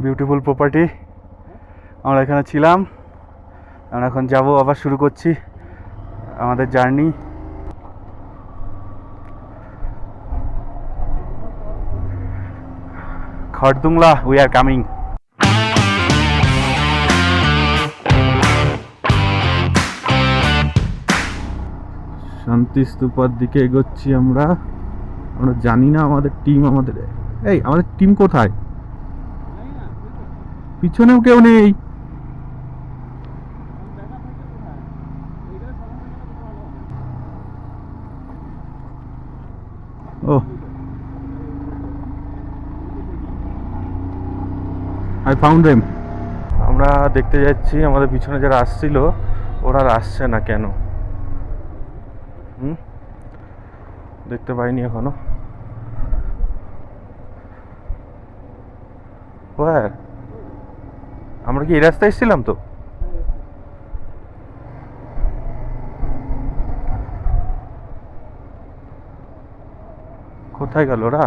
Beautiful property. আমরা এখানে ছিলাম, আমরা এখন যাব, আবার শুরু করছি আমাদের journey. Khardung La, we are coming. শান্তি স্তূপার দিকে এগোচ্ছি আমরা। আমরা জানি না আমাদের টিম কোথায়। পিছনেও কেউ নেই। ও, আই ফাউন্ড দেম। আমরা দেখতে যাচ্ছি আমাদের পিছনে যারা আসছিল ওরা আর আসছে না কেন। দেখতে পাইনি এখনো। হ্যাঁ, আমরা কি এই রাস্তায় এসেছিলাম? তো কোথায় গেল ওরা?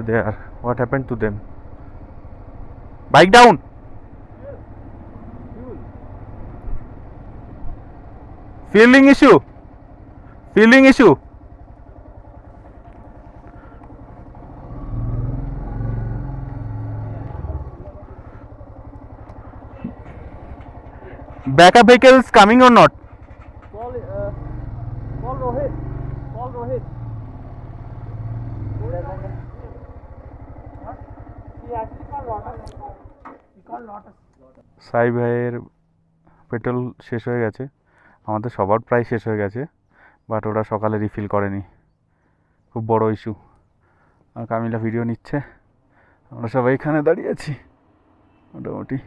There. What happened to them? Bike down. Fueling issue. Backup vehicles coming or not? Call Rohit. He actually called Lotus. He called Lotus. সাই ভাইয়ের পেট্রোল শেষ হয়ে গেছে, আমাদের সবার প্রায় শেষ হয়ে গেছে, বাট ওরা সকালে রিফিল করেনি। খুব বড় ইস্যু। আর কামিলা ভিডিও নিচ্ছে, আমরা সবাই এখানে দাঁড়িয়ে আছি মোটামুটি।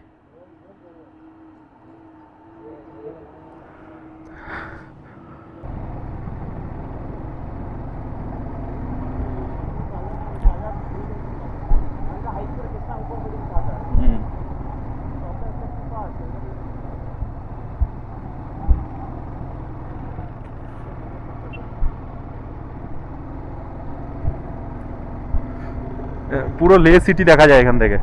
পুরো লে সিটি দেখা যায় এখান থেকে।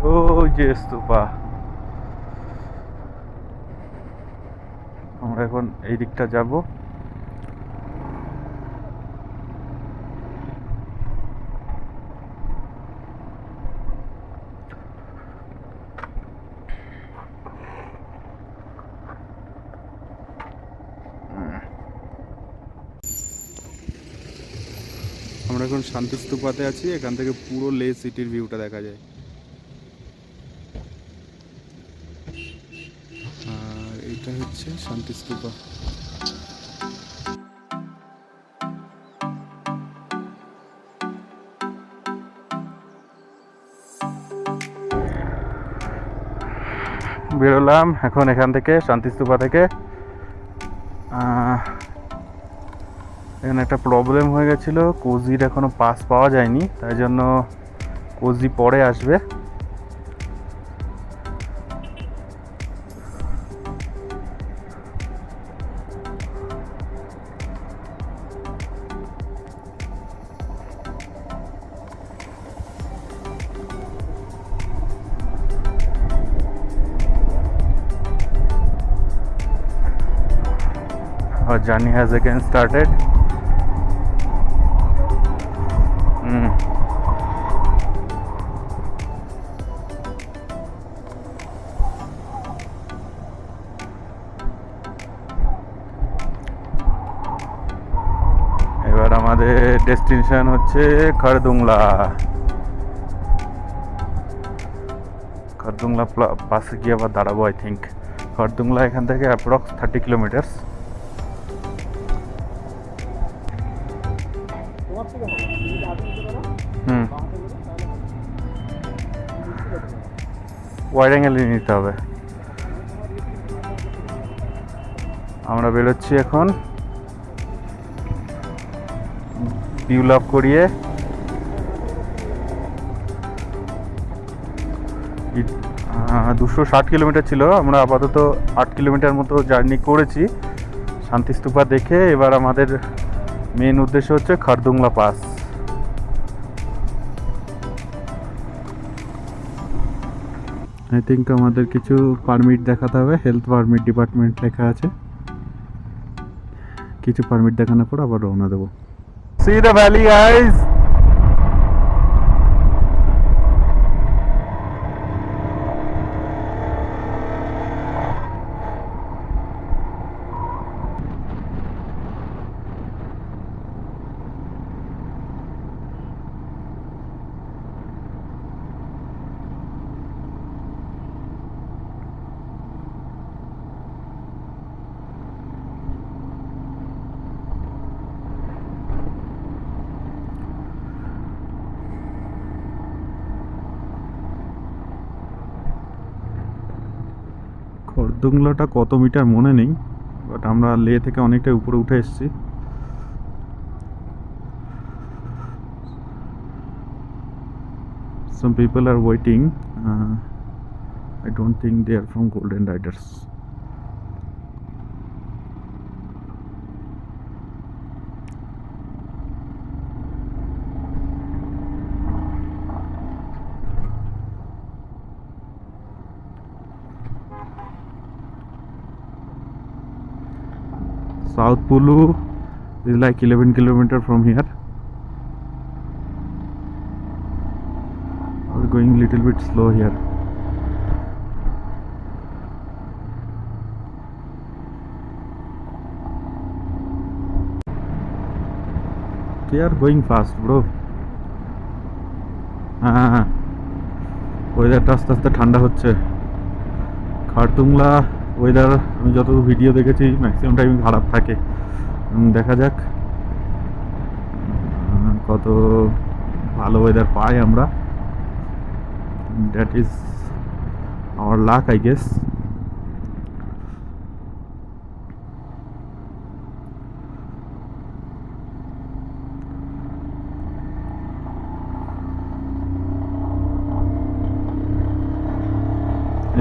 ও যে স্তূপা। আমরা এখন এই দিকটা যাব। আমরা এখন শান্তি স্তূপাতে আছি, এখান থেকে পুরো লে সিটির ভিউটা দেখা যায়। আর এটা হচ্ছে শান্তি স্তূপা। বেরোলাম এখন এখান থেকে, শান্তি স্তূপা থেকে। এখানে একটা প্রবলেম হয়ে গেছিলো, কোজির এখনো পাস পাওয়া যায়নি, তাই জন্য কোজি পরে আসবে। Our journey has again started. এবার আমাদের ডেস্টিনেশন হচ্ছে খরদুংলা। খরদুংলা পাশে গিয়ে আবার দাঁড়াবো আই থিঙ্ক। খরদুংলা এখান থেকে অ্যাপ্রক্স 30 কিলোমিটার্স। ওয়াইড অ্যাঙ্গেলে নিতে হবে। আমরা বেরোচ্ছি এখন ভিউ লাভ করিয়ে। 260 কিলোমিটার ছিল, আমরা আপাতত 8 কিলোমিটার মতো জার্নি করেছি শান্তিস্তূপা দেখে। এবার আমাদের মেন উদ্দেশ্য হচ্ছে খারদুংলা পাস। আই থিঙ্ক আমাদের কিছু পারমিট দেখাতে হবে, হেলথ পারমিট ডিপার্টমেন্ট লেখা আছে। কিছু পারমিট দেখানোর পর আবার রওনা দেবো। See the valley guys. খরদুংলাটা কত মিটার মনে নেই, বাট আমরা লে থেকে অনেকটা উপরে উঠে এসেছি। Some people are waiting. I don't think they are from Golden Riders. South Pulu is like 11 kilometers from here. We're going a little bit slow here. They are going fast, bro. ওয়েদারটা আস্তে আস্তে ঠান্ডা হচ্ছে। Khardungla weather আমি যত video দেখেছি maximum time খারাপ থাকে। দেখা যাক কত ভালো ওয়েদার পাই আমরা। That is our lakh, I guess.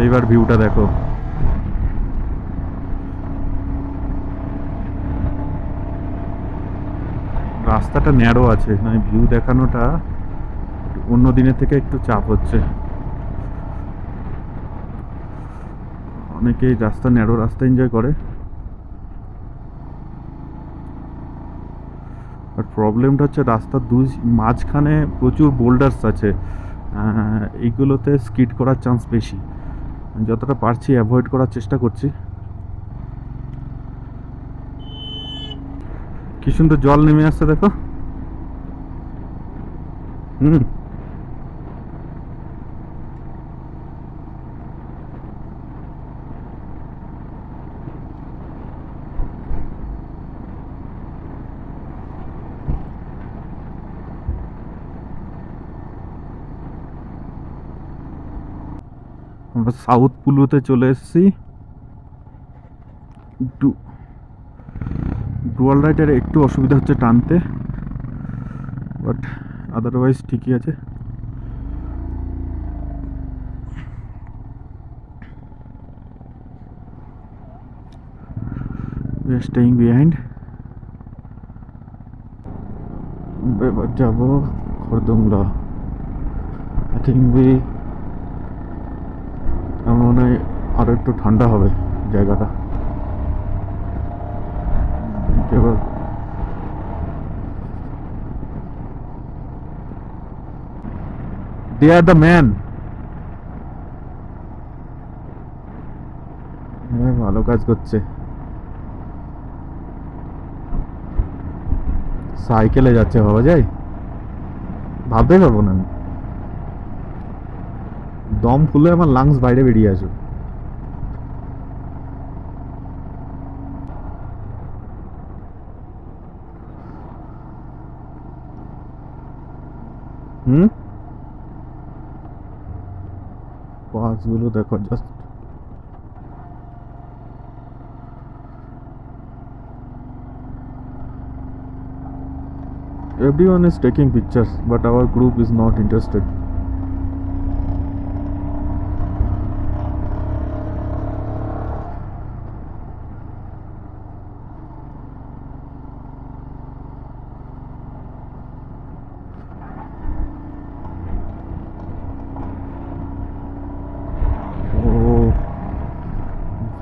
এইবার ভিউটা দেখো। রাস্তাটা ন্যারো আছে, মানে ভিউ দেখানোটা অন্য দিনের থেকে একটু চাপ হচ্ছে। অনেকেই রাস্তা ন্যারো রাস্তা এনজয় করে, আর প্রবলেমটা হচ্ছে রাস্তার মাঝখানে প্রচুর বোল্ডার্স আছে। এইগুলোতে স্কিড করার চান্স বেশি। যতটা পারছি অ্যাভয়েড করার চেষ্টা করছি। কি সুন্দর জল নেমে আসছে দেখো। আমরা সাউথ পুলুতে চলে এসেছি। ডুয়াল রাইডের একটু অসুবিধা হচ্ছে টানতে, বাট আদারওয়াইজ ঠিকই আছে। We are staying behind. এবার যাবো খরদুংলা। আই থিঙ্ক আমার মনে হয় আরো একটু ঠান্ডা হবে জায়গাটা। এবার they are the man. ভালো কাজ করছে। সাইকেলে যাচ্ছে, ভাবা যায়? ভাবতেই পারবো না আমি। দম ফুলে আমার লাংস বাইরে বেরিয়ে আসবে। পাসগুলো দেখো just. Everyone is taking pictures, but our group is not interested.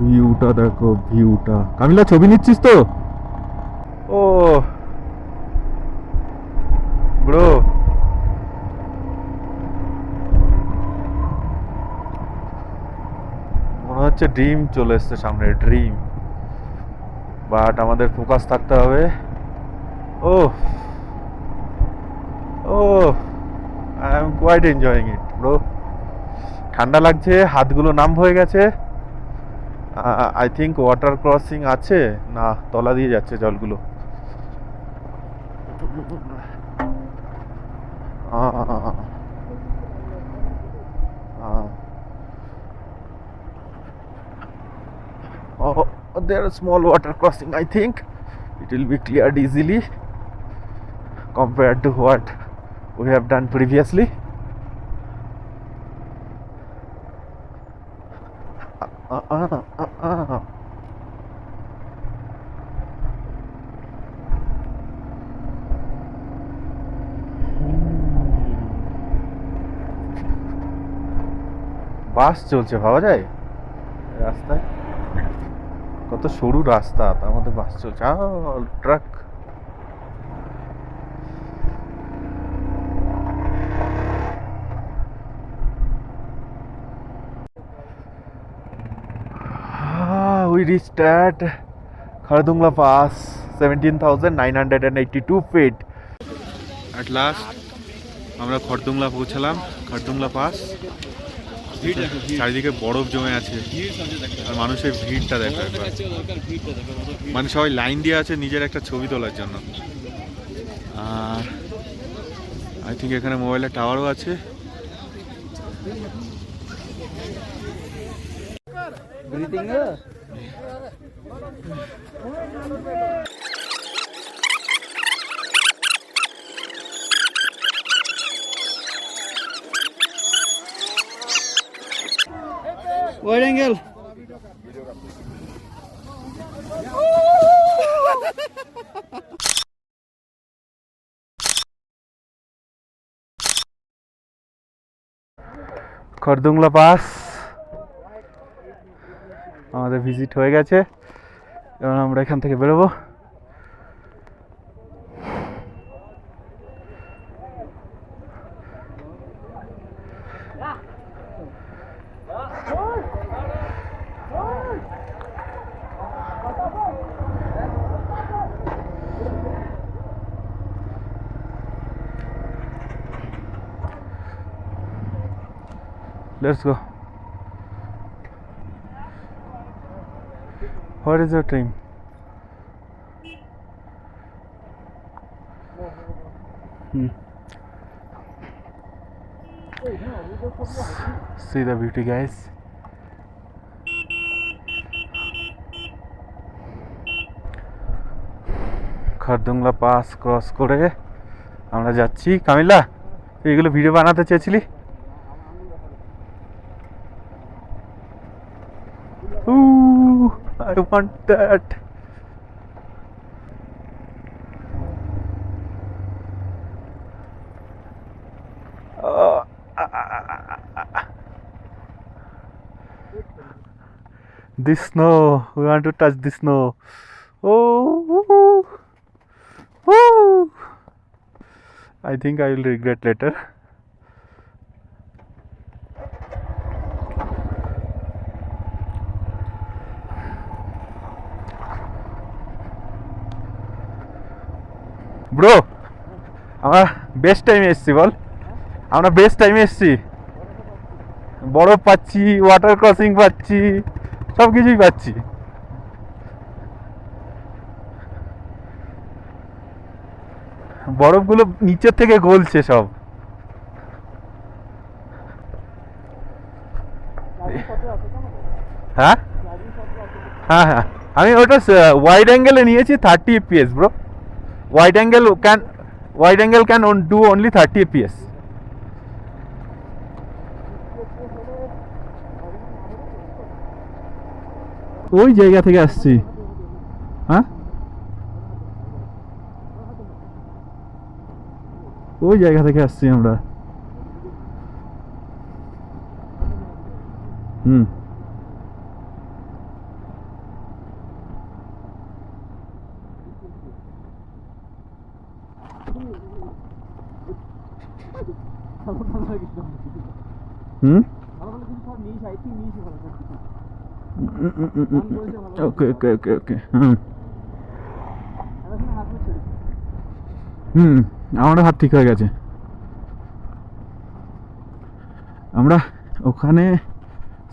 ভিউটা দেখো, ভিউটা। কামিলা ছবি নিচ্ছিস তো? ও ব্রো, মনে হচ্ছে ড্রিম চলে এসছে সামনে, ড্রিম। বাট আমাদের ফোকাস থাকতে হবে। Oh oh, I am quite enjoying it bro. ঠান্ডা লাগছে, হাতগুলো নাম হয়ে গেছে। আই থিঙ্ক ওয়াটার ক্রসিং আছে না, তলা দিয়ে যাচ্ছে জলগুলো। Oh, there are small water crossing. I think it will be cleared easily compared to what we have done previously. বাস চলছে, ভাবা যায় রাস্তায়, কত সরু রাস্তা, তার মধ্যে বাস চলছে। Truck. We reached at Khardungla Pass, 17,982 feet. At last আমরা খড়দুংলা পৌঁছালাম, খড়দুংলা পাস। চারিদিকে বরফ জমে আছে আর মানুষের ভিড়টা দেখো একবার, মানে সবাই লাইন দিয়ে আছে নিজের একটা ছবি তোলার জন্য। আর আই থিঙ্ক এখানে মোবাইলের টাওয়ারও আছে। Wide angle. খড়দুংলা পাস আমাদের ভিজিট হয়ে গেছে, এবার আমরা এখান থেকে বেরোবো। Let's go. What is your time? See the beauty, guys. Khardung La pass cross করে আমরা যাচ্ছি। কামিলা, তুই এগুলো ভিডিও বানাতে চেয়েছিলি? Ooh, I want that. This snow, we want to touch the snow. Oh, woo. I think I will regret later. Bro, আমরা best টাইমে এসছি, বল। আমরা বেস্ট টাইমে এসছি, বরফ পাচ্ছি, ওয়াটার ক্রসিং পাচ্ছি, সব কিছুই পাচ্ছি। বরফগুলো নিচের থেকে গলছে সব। হ্যাঁ হ্যাঁ হ্যাঁ, আমি ওটা ওয়াইড অ্যাঙ্গেলে নিয়েছি 30 fps bro. Wide angle can do only 30 fps. ওই জায়গা থেকে আসছি। হ্যাঁ, ওই জায়গা থেকে আসছি আমরা। হুম ভালো ভালো কিছু সব নিয়েছি, আই থিঙ্ক নিয়েছি ভালো সব কিছু। ওকে ওকে ওকে ওকে হুম এখন হাত মুখ ছেড়ে হুম আমারও হাত ঠিক হয়ে গেছে। আমরা ওখানে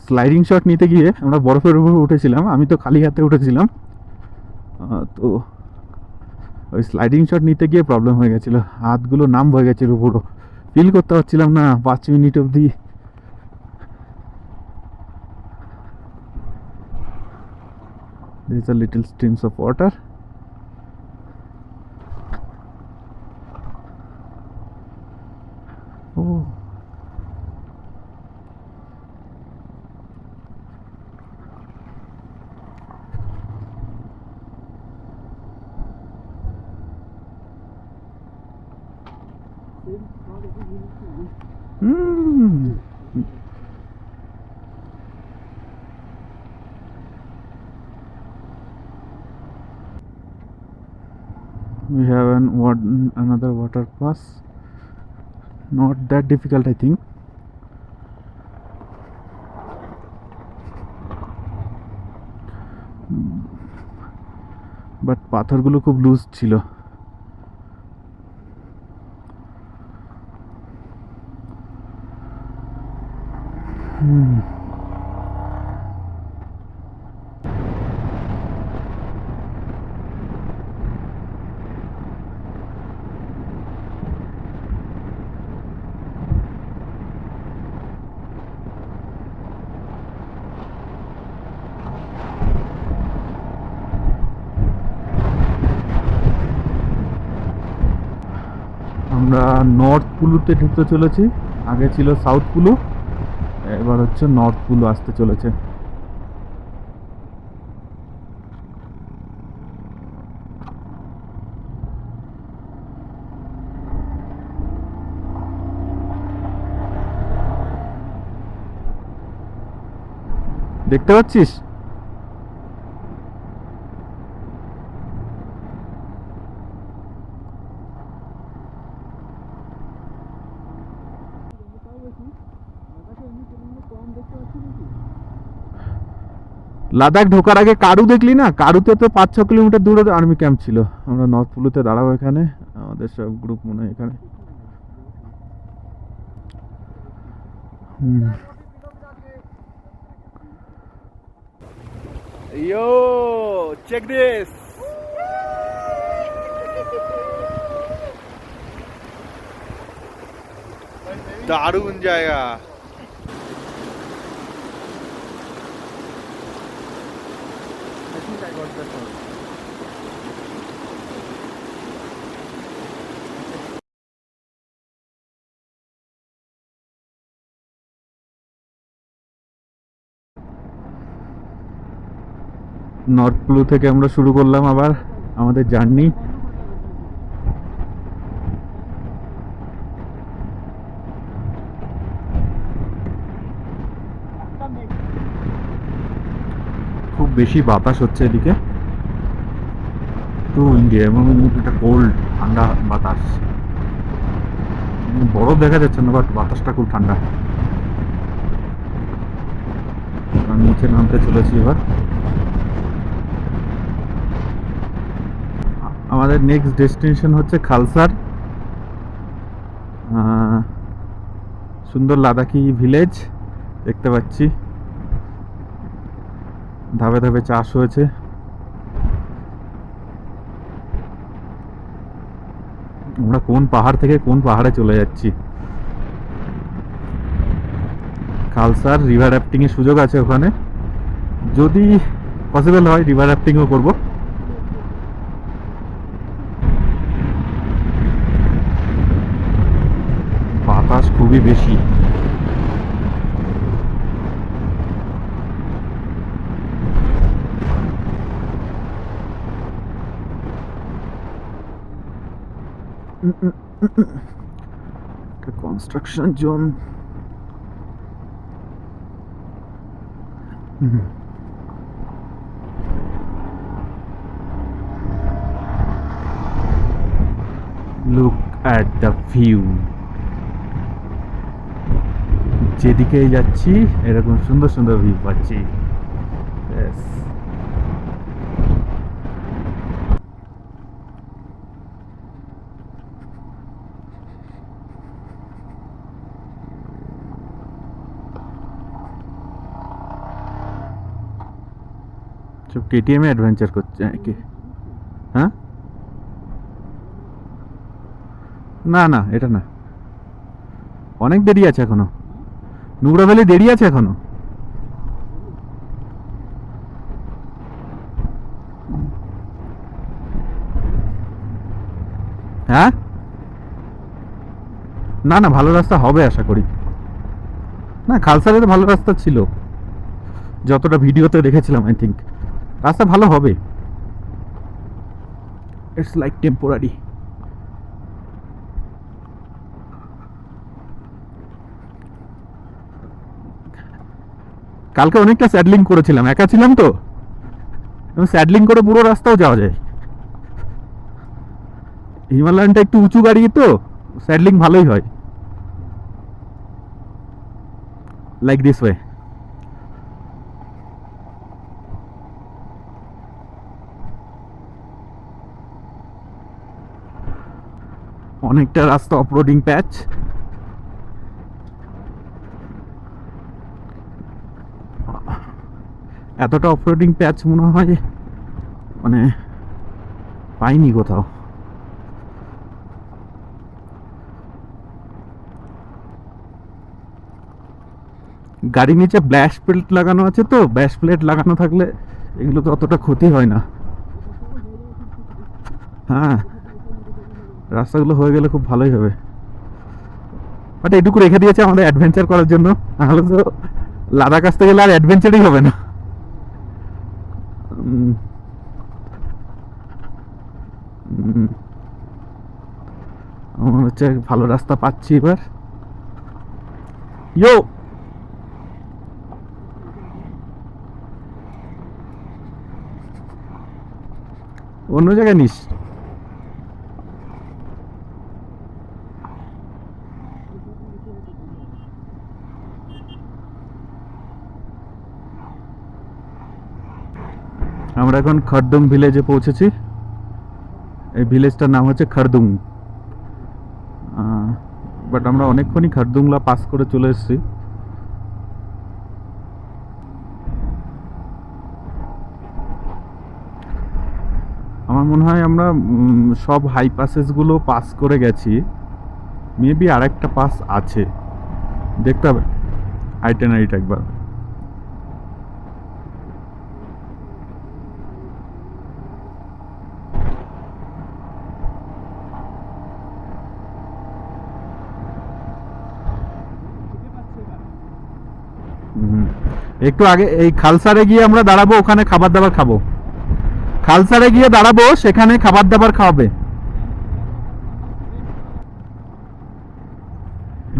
স্লাইডিং শট নিতে গিয়ে আমরা বরফের উপর উঠেছিলাম, আমি তো খালি হাতে উঠেছিলাম। তো ওই স্লাইডিং শট নিতে গিয়ে প্রবলেম হয়ে গেছিলো, হাতগুলো নাম হয়ে গেছিলো, পুরো ফিল করতে পারছিলাম না 5 মিনিট অবধি। There's a little streams of water. Oh. Mm. We have another water pass. Not that difficult, I think. But পাথরগুলো খুব লুজ ছিল। আমরা নর্থ পুলুতে ঢুকতে চলেছি, আগে ছিল সাউথ পুলু, এবার হচ্ছে নর্থ পুলু আসতে চলেছে। দেখতে পাচ্ছিস? লাদাখ ঢোকার আগে কারু দেখলি না? কারুতে তো 5-6 কিলোমিটার দূরে আর্মি ক্যাম্প ছিল। আমরা নর্থ পুলুতে দাঁড়াবো, এখানে আমাদের সব গ্রুপ মনে হয় এখানে। Yo, check this. दारुण जाएगा। নর্থ ব্লু থেকে আমরা শুরু করলাম আবার আমাদের জার্নি। খুব বেশি বাতাস হচ্ছে এদিকে তো ইন্ডিয়া, এবং এটা কোল্ড ঠান্ডা বাতাস, বরফ দেখা যাচ্ছে না বাট বাতাসটা খুব ঠান্ডা। নিচে নামতে চলেছি এবার। আমাদের নেক্সট ডেস্টিনেশন হচ্ছে খালসার, সুন্দর লাদাখি ভিলেজ দেখতে পাচ্ছি, ধাপে ধাপে চাষ হয়েছে। আমরা কোন পাহাড় থেকে কোন পাহাড়ে চলে যাচ্ছি। খালসার রিভার রাফটিং এর সুযোগ আছে ওখানে, যদি পসিবল হয় রিভার রাফটিংও করব। বাতাস খুবই বেশি। Construction zone. Look at the view. যেদিকেই যাচ্ছি এরকম সুন্দর সুন্দর ভিউ পাচ্ছি। Yes. সব কেটিএম এ অ্যাডভেঞ্চার করছে নাকি? হ্যাঁ, না না এটা না, অনেক দেরি আছে এখনো, নুবরা ভ্যালি দেরি আছে এখনো। হ্যাঁ, না না ভালো রাস্তা হবে আশা করি। না খালসারে তো ভালো রাস্তা ছিল, যতটা ভিডিওতে দেখেছিলাম আই থিঙ্ক রাস্তা ভালো হবে। It's like temporary. কালকে অনেকটা স্যাডলিং করেছিলাম, একা ছিলাম তো, স্যাডলিং করে পুরো রাস্তাও যাওয়া যায়। হিমালয়ানটা একটু উঁচু গাড়ি তো, স্যাডলিং ভালোই হয়, লাইক দিস ওয়ে। অনেকটা রাস্তা অফরোডিং প্যাচ। এতটা অফরোডিং প্যাচ মনে হয় মানে পাইনি কোথাও। গাড়ির নিচে ব্যাশ প্লেট লাগানো আছে, তো ব্যাশ প্লেট লাগানো থাকলে এগুলো তো অতটা ক্ষতি হয় না। হ্যাঁ, রাস্তাগুলো হয়ে গেলে খুব ভালোই হবে, বাট এইটুকু রেখে দিয়েছে আমাদের অ্যাডভেঞ্চার করার জন্য, নাহলে তো লাদাখ আসতে গেলে আর অ্যাডভেঞ্চারই হবে না। আমার হচ্ছে ভালো রাস্তা পাচ্ছি এবার। ইয়ো, অন্য জায়গায় নিস। আমরা এখন খরদুং ভিলেজে পৌঁছেছি। এই ভিলেজটার নাম হচ্ছে খরদুং, বাট আমরা অনেকক্ষণই খরদুংলা পাস করে চলে এসেছি। আমার মনে হয় আমরা সব হাই পাসেসগুলো পাস করে গেছি, মেবি আর একটা পাস আছে, দেখতে হবে আইটেনারিটা একবার। একটু আগে এই খালসারে গিয়ে আমরা দাঁড়াবো, ওখানে খাবার দাবার খাবো। খালসারে গিয়ে দাঁড়াবো, সেখানে খাবার দাবার খাওয়াবে।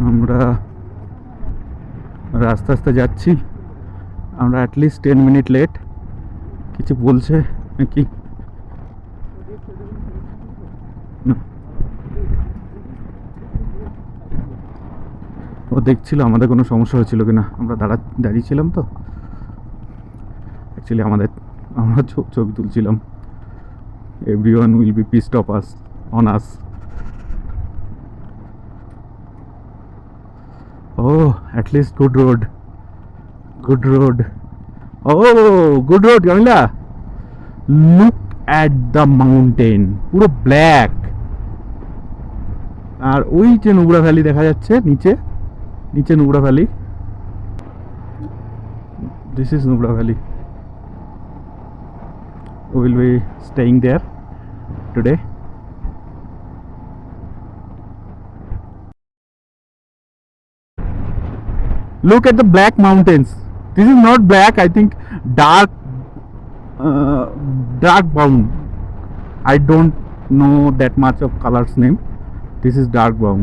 আমরা আস্তে আস্তে যাচ্ছি, আমরা অ্যাটলিস্ট 10 মিনিট লেট। কিছু বলছে নাকি? না, ও দেখছিল আমাদের কোনো সমস্যা হয়েছিল কিনা, আমরা দাঁড়িয়েছিলাম তো অ্যাকচুয়ালি আমরা ছবি তুলছিলাম। Everyone will be pissed off us on us. Oh, at least good road. Good road. Oh, good road, Kamila. Look at the mountain. পুরো ব্ল্যাক। আর ওই যে নুব্রা ভ্যালি দেখা যাচ্ছে নিচে, নিচে Nubra valley. This is Nubra Valley. We will be staying there today. Look at the black mountains. This is not black, I think dark brown. I don't know that much of color's name. This is dark brown,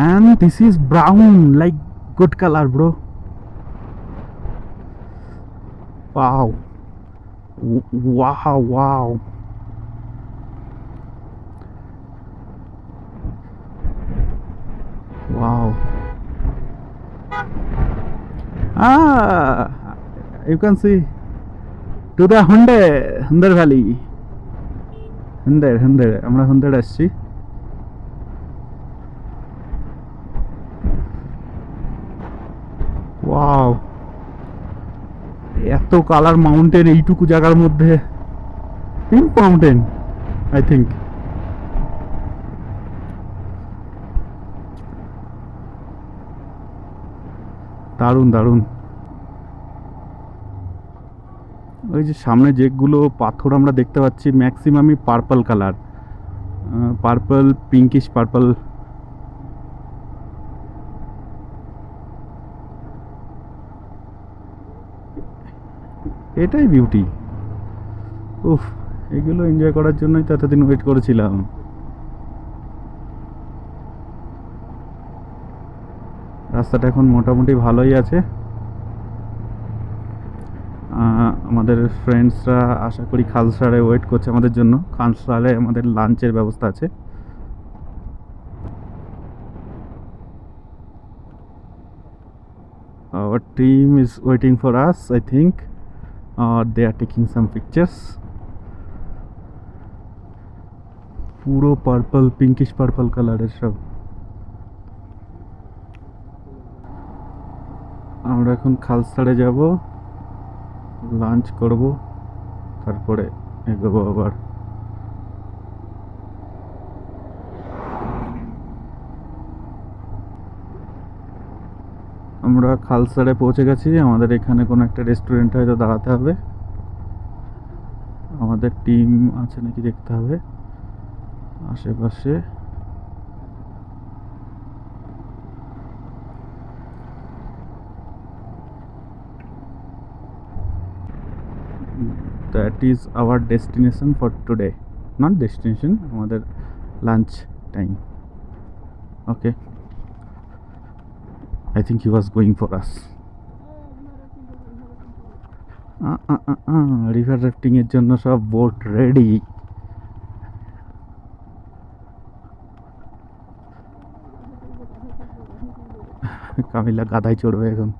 and this is brown, like good color, bro. Wow. Wow. Wow. Ah, you can see to the Hunde Valley. Hunde আমরা হুন্ডে আসছি। Wow, এত colour mountain এইটুকু জায়গার মধ্যে। Pink mountain I think. দারুণ দারুণ। ওই যে সামনে যেগুলো পাথর আমরা দেখতে পাচ্ছি ম্যাক্সিমামই purple colour, purple, pinkish purple. এটাই বিউটি। উফ, এগুলো এনজয় করার জন্যই তো এতদিন ওয়েট করেছিলাম। রাস্তাটা এখন মোটামুটি ভালোই আছে। আমাদের ফ্রেন্ডসরা আশা করি খালসারে ওয়েট করছে আমাদের জন্য। খালসারে আমাদের লাঞ্চের ব্যবস্থা আছে। Our team is waiting for us, I think. They are taking some pictures. পুরো পার্পল, পিঙ্কিশ পার্পল কালারের সব। আমরা এখন খালসারে যাব, লাঞ্চ করব, তারপরে এগোবো আবার। আমরা খালসারে পৌঁছে গেছি। আমাদের এখানে কোনো একটা রেস্টুরেন্টে হয়তো দাঁড়াতে হবে। আমাদের টিম আছে নাকি দেখতে হবে আশেপাশে। That is our destination for today. Not destination, আমাদের lunch time. Okay, I think he was going for us. River rafting এর জন্য সব বোট রেডি। কামিলা গাধায় চড়বে এখন।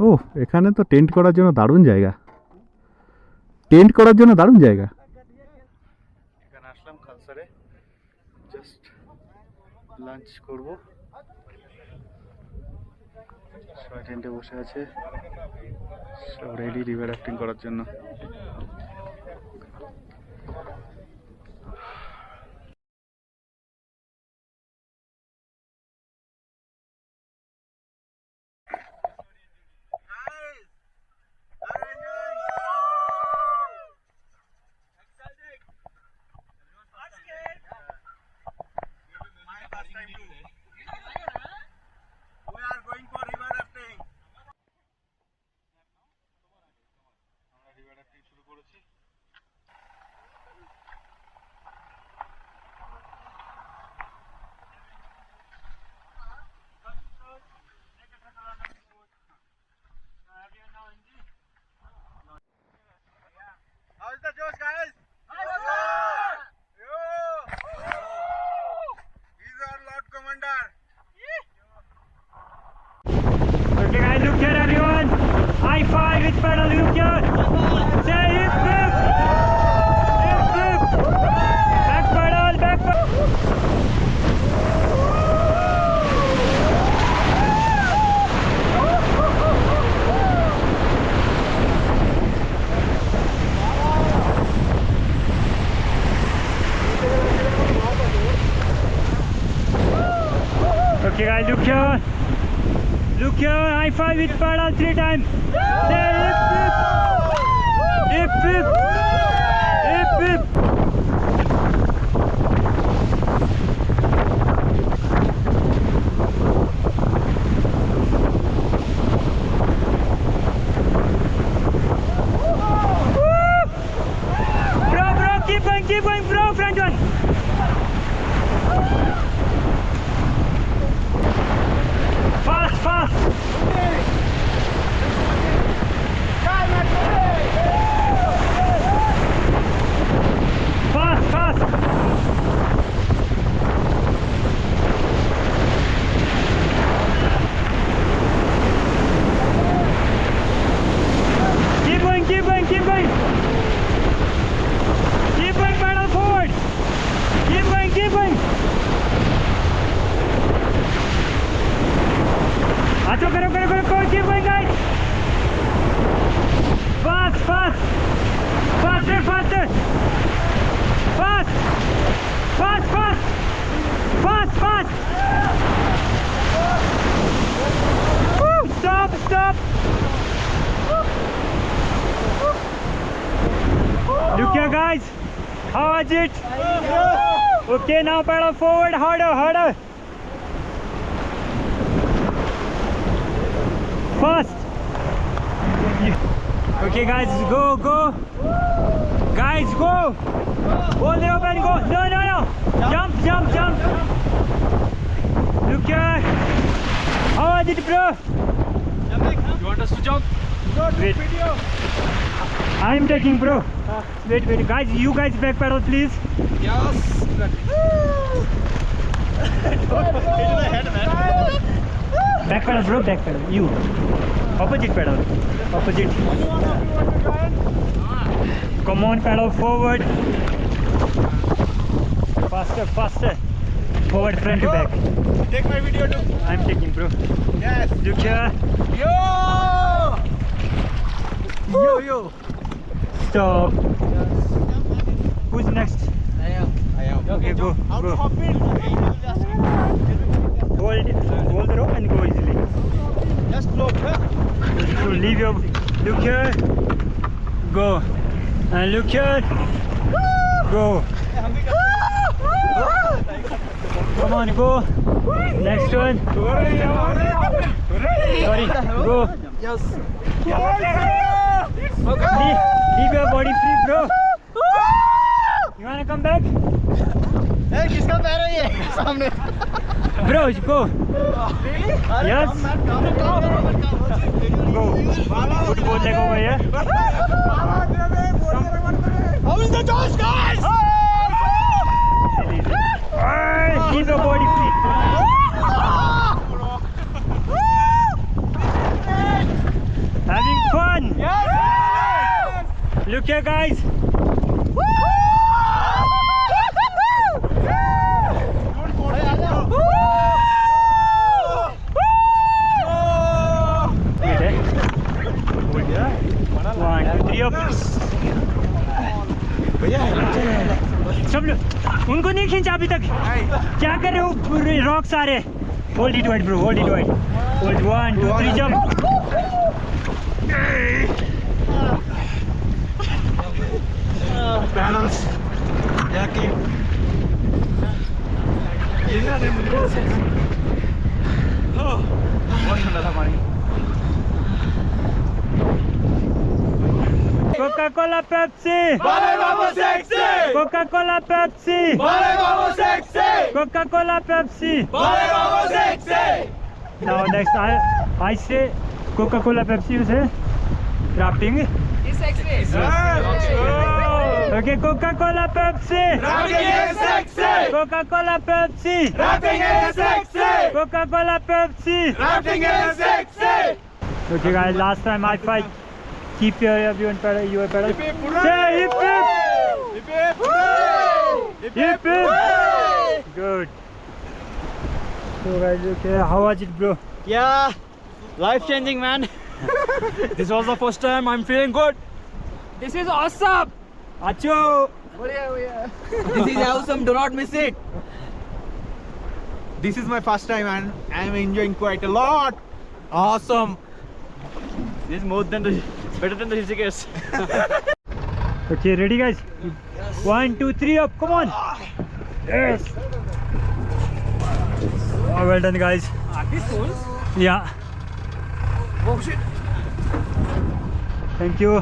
ও, এখানে তো টেন্ট করার জন্য দারুণ জায়গা। টেন্ট করার জন্য দারুণ জায়গা। এখানে আসলাম খালসারে, জাস্ট লাঞ্চ করব। সবাই টেন্টে বসে আছে, সব রেডি রিভার রাফটিং করার জন্য। How's the Josh, guys? He's our Lord Commander. Okay guys, look here everyone. High five with pedal, look here. Say hip hip. Hip hip. Back pedal, back pedal. Okay guys, look here. Look here, high five with pedal 3 times. Say hip hip. Hip hip. Hip hip. Bro, keep going, bro, front one. Fast. fast. Woo, stop, stop. Look here, guys. How was it? Okay, now pedal forward, harder, harder. Fast. Okay, guys, go, go. Guys, go. Hold it up and go. No, no, no. Jump, jump, jump. Look here. How was it, bro? You want us to jump? Wait. I'm taking, bro. Wait, wait, guys. You guys back pedal, please. Yes. Back pedal, bro. Back pedal. You. Opposite pedal. Opposite. Come on, pedal forward. Faster, faster. Forward, front to back. Take my video too. I'm taking, bro. Yes. Look here. Yo. Yo, yo. Stop. Who's next? I am. Okay, go, How to go. hop in? Hold the rope and go easily. Just float, huh? So leave your. Look here. Go. And look here. Go. Come on, go. Next one. Sorry. Go. Yes. Leave your body free, bro. You wanna come back? Hey, किसका पैर है ये? सामने. Bro, go. Yes. Go. Put both leg over here. How is the toss, guys? Keep your body free. Having fun. Look here, guys. Wait, eh? Hold here. 1, 2, 3 up. सब लोग उनको नहीं खींचा अभी तक. क्या कर रहे हो? रॉक सारे. Hold it wide, bro. Hold it wide. Hold 1, 2, 3 jump. Balance. Yeah, keep. बहुत ठंडा था पानी. Coca-Cola, Pepsi. Bale Babo sexy. Coca-Cola, Pepsi. Bale Babo sexy. Coca-Cola, Pepsi. Bale Babo sexy. Now next, I say Coca-Cola, Pepsi. You say rafting. Okay, Coca-Cola, Pepsi. Rapping is sexy. Coca-Cola, Pepsi. Rapping is sexy. Coca-Cola, Pepsi. Rapping is sexy. Okay, guys. Last time I fight. Keep everyone pedal. Your pedal. Hip hip hooray! Say hip hip. Hip hip hooray! Hip Hip hip. hooray! Good. So guys, okay. How was it, bro? Yeah, life changing, man. This was the first time. I'm feeling good. This is awesome. Acho. This is awesome. Do not miss it. This is my first time and I'm enjoying quite a lot. Awesome. This is more than better than the Rishikesh. Okay, ready, guys? 1, 2, 3 up. Come on. Yes. Oh, well done, guys. Yeah. Oh shit. Thank you.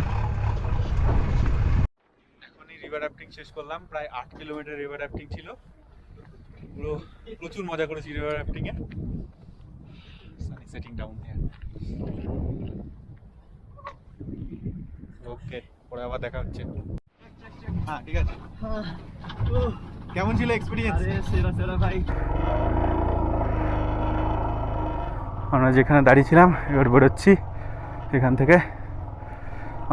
এখনই river rafting শেষ করলাম. প্রায় 8 kilometre river rafting ছিল. পুরো প্রচুর মজা করেছি river rafting এ. Sunny setting down here. Okay, পরে আবার দেখা হচ্ছে. হ্যাঁ, ঠিক আছে. কেমন ছিল এক্সপেরিয়েন্স? सेरा भाई. আমরা যেখানে দাঁড়িয়েছিলাম এবার বেরোচ্ছি এখান থেকে.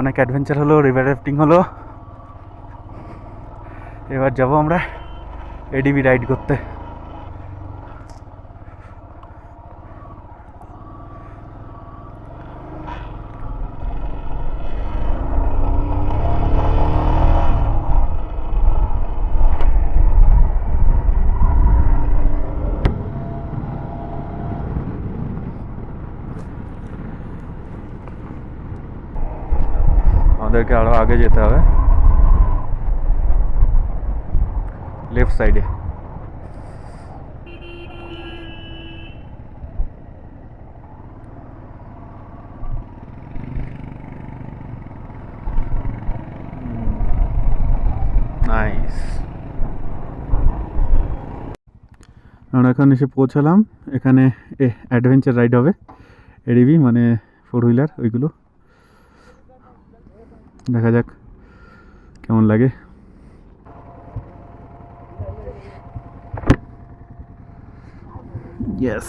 অনেক অ্যাডভেঞ্চার হলো, রিভার রাফটিং হলো. এবার যাবো আমরা এডিবি রাইড করতে. আমাদেরকে আরো আগে যেতে হবে, লেফট সাইডে। নাইস। আমরা এখন এসে পৌঁছালাম। এখানে অ্যাডভেঞ্চার রাইড হবে, এডিভি মানে 4 হুইলার, ওইগুলো দেখা যাক কেমন লাগে। Yes,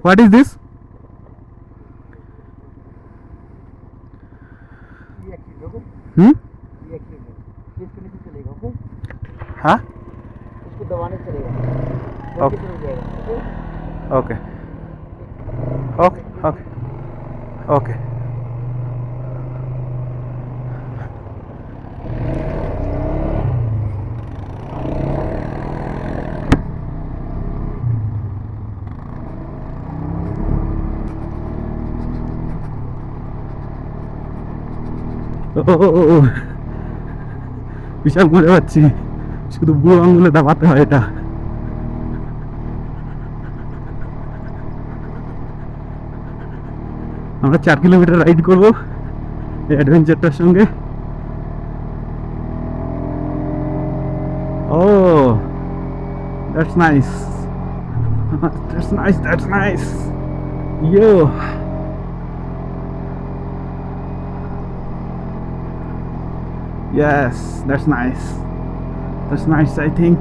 what is this? Hmm, हाँ इसको दबाने से चलेगा, ओके रुक जाएगा। Okay okay okay okay. বিশাল মজা পাচ্ছি, শুধু বুড়ো আঙুলে দাবাতে হয় এটা। আমরা 4 কিলোমিটার রাইড করবো এই অ্যাডভেঞ্চারটার সঙ্গে। Oh that's nice, that's nice, that's nice. Yo, yes, that's nice, that's nice, I think.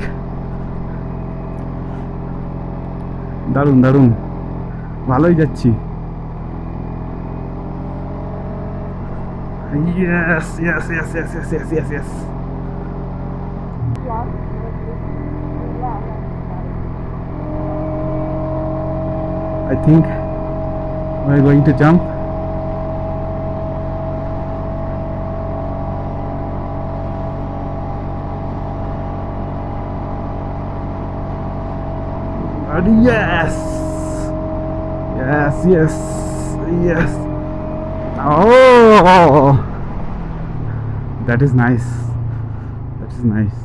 দারুণ দারুণ, ভালোই যাচ্ছি। Yes, yes, yes, yes, yes, yes, yes, yes. I think we're going to jump. And yes, yes, yes, yes. Oh, that is nice, that is nice.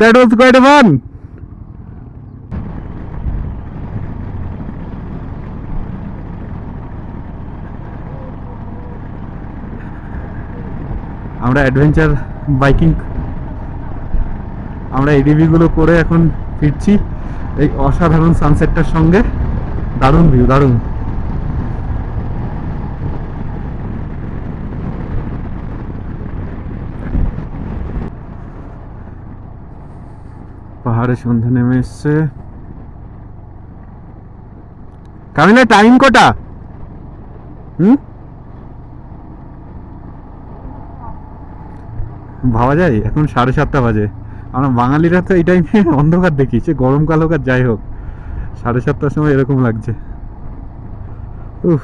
That was quite fun. আমরা adventure biking, আমরা ADV গুলো করে এখন ফিরছি এই অসাধারণ সানসেটটার সঙ্গে। দারুণ ভিউ, দারুণ। পাহাড়ে সন্ধ্যা নেমে এসছে। কামিলা, টাইম কটা? ভাবা যায় এখন 7:30 বাজে। আমরা বাঙালিরা তো এই টাইমে অন্ধকার দেখি, সে গরমকাল হোক আর যাই হোক, 7:30টার সময় এরকম লাগছে। উফ,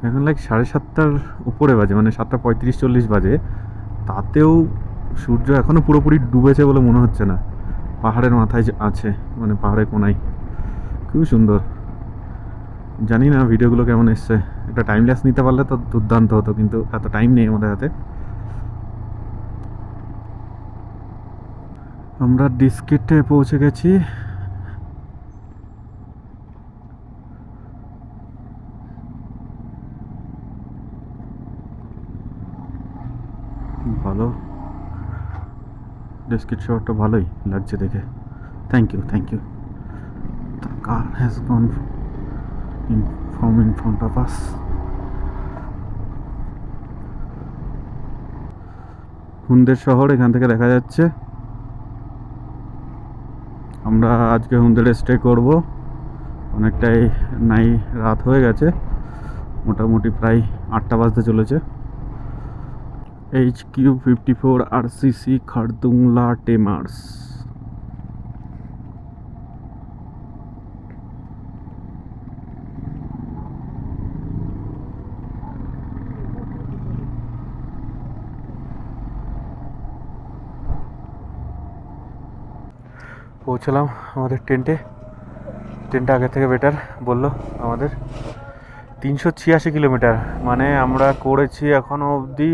এখন লাইক 7:30টার উপরে বাজে, মানে 7:35-40 বাজে। তাতেও সূর্য এখনো পুরোপুরি ডুবেছে বলে মনে হচ্ছে না। পাহাড়ের মাথায় যে আছে, মানে পাহাড়ের কোনায়, খুবই সুন্দর। জানি না ভিডিওগুলো কেমন এসছে, একটা টাইমলেস নিতে পারলে তো দুর্দান্ত হতো, কিন্তু এত টাইম নেই আমাদের হাতে। আমরা ডিস্কিটে পৌঁছে গেছি। ভালো, ডিস্কিট শহরটা ভালোই লাগছে দেখে। Thank you, thank you. The car has gone in front of us. হুন্দের শহর এখান থেকে দেখা যাচ্ছে। আমরা আজকে হুন্দেরে স্টে করব। অনেকটাই রাত হয়ে গেছে, মোটামুটি প্রায় 8টা বাজতে চলেছে। HQ54 RCC Khardungla টেমার্স। পৌঁছলাম আমাদের ট্রেনটা আগের থেকে বেটার বললো আমাদের। 386 কিলোমিটার, মানে আমরা করেছি এখনও অবধি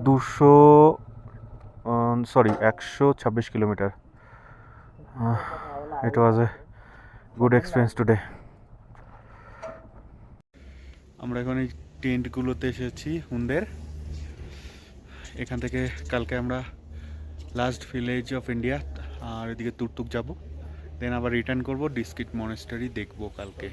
126 kilometre. It was a good experience today. আমরা এখন এই টেন্টগুলোতে এসেছি হুন্দের। এখান থেকে কালকে আমরা লাস্ট ভিলেজ অফ ইন্ডিয়া আর এদিকে তুর্তুক যাব, দেন আবার রিটার্ন করব, ডিস্কিট মনেস্টারি দেখবো কালকে।